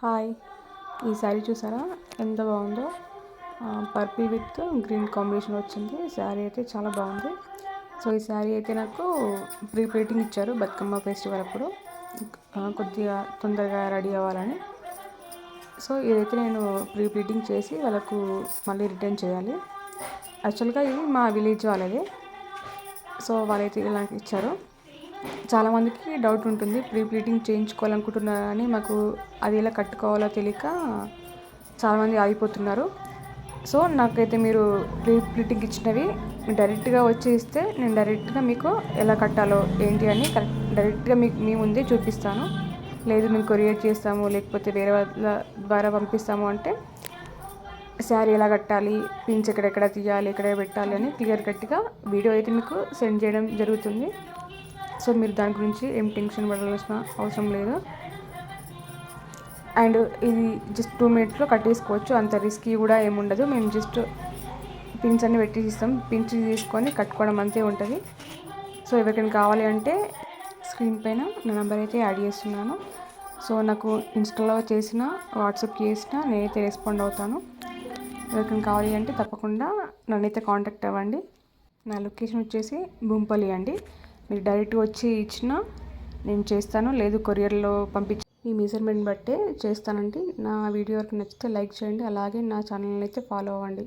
Hi, ఈ శారీ చూసారా ఎంత బాగుందో. పర్పుల్ విత్ గ్రీన్ కాంబినేషన్ వచ్చింది. శారీ అయితే చాలా బాగుంది. సో ఈ శారీ అయితే నాకు ప్రీ ప్లేటింగ్ ఇచ్చారు బతుకమ్మ ఫెస్టివల్ అప్పుడు, కొద్దిగా తొందరగా రెడీ అవ్వాలని. సో ఇదైతే నేను ప్రీ ప్లేటింగ్ చేసి వాళ్ళకు మళ్ళీ రిటర్న్ చేయాలి. యాక్చువల్గా ఇది మా విలేజ్ వాళ్ళది. సో వాళ్ళైతే ఇలా నాకు ఇచ్చారు. చాలామందికి డౌట్ ఉంటుంది, ప్రీ ప్లీటింగ్ చేయించుకోవాలనుకుంటున్నారని. మాకు అది ఎలా కట్టుకోవాలో తెలియక చాలామంది ఆగిపోతున్నారు. సో నాకైతే మీరు ప్రీ ప్లీటింగ్ ఇచ్చినవి డైరెక్ట్గా వచ్చి ఇస్తే నేను డైరెక్ట్గా మీకు ఎలా కట్టాలో ఏంటి అని డైరెక్ట్గా మీకు మీ ముందే చూపిస్తాను. లేదు మేము కొరియర్ చేస్తాము, లేకపోతే వేరే వాళ్ళ ద్వారా పంపిస్తాము అంటే శారీ ఎలా కట్టాలి, పిన్స్ ఎక్కడెక్కడ తీయాలి, ఎక్కడ పెట్టాలి అని క్లియర్ కట్గా వీడియో అయితే మీకు సెండ్ చేయడం జరుగుతుంది. సో మీరు దాని గురించి ఏం టెన్షన్ పడాల్సిన అవసరం లేదు. అండ్ ఇది జస్ట్ 2 minutesలో కట్టేసుకోవచ్చు, అంత రిస్కీ కూడా ఏముండదు. మేము జస్ట్ పిన్స్ అన్ని పెట్టేసి ఇస్తాం, పిన్స్ తీసుకొని కట్టుకోవడం అంతే ఉంటుంది. సో ఎవరికైనా కావాలి అంటే స్క్రీన్ పైన నా నెంబర్ అయితే యాడ్ చేస్తున్నాను. సో నాకు ఇన్స్టాలో చేసిన, వాట్సాప్ చేసిన నేనైతే రెస్పాండ్ అవుతాను. ఎవరికైనా కావాలి అంటే తప్పకుండా నన్నైతే కాంటాక్ట్ అవ్వండి. నా లొకేషన్ వచ్చేసి భూంపల్లి అండి. మీరు డైరెక్ట్గా వచ్చి ఇచ్చినా నేను చేస్తాను, లేదు కొరియర్లో పంపించి మీ మెజర్మెంట్ బట్టే చేస్తానండి. నా వీడియో నచ్చితే లైక్ చేయండి, అలాగే నా ఛానల్ని అయితే ఫాలో అవ్వండి.